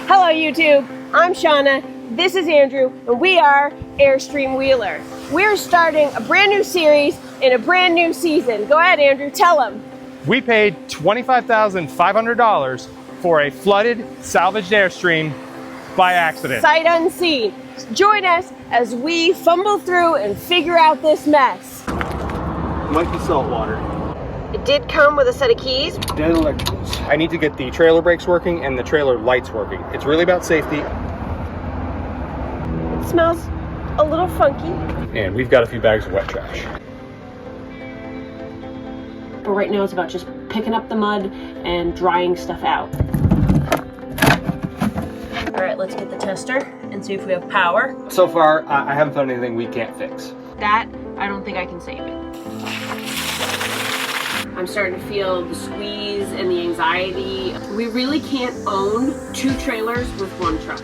Hello YouTube, I'm Shauna, this is Andrew, and we are Airstream Wheeler. We're starting a brand new series in a brand new season. Go ahead Andrew, tell them. We paid $25,500 for a flooded, salvaged Airstream by accident. Sight unseen. Join us as we fumble through and figure out this mess. Might be salt water. It did come with a set of keys. Dead electricals. I need to get the trailer brakes working and the trailer lights working. It's really about safety. It smells a little funky. And we've got a few bags of wet trash. But right now it's about just picking up the mud and drying stuff out. All right, let's get the tester and see if we have power. So far, I haven't found anything we can't fix. That, I don't think I can save it. I'm starting to feel the squeeze and the anxiety. We really can't own two trailers with one truck.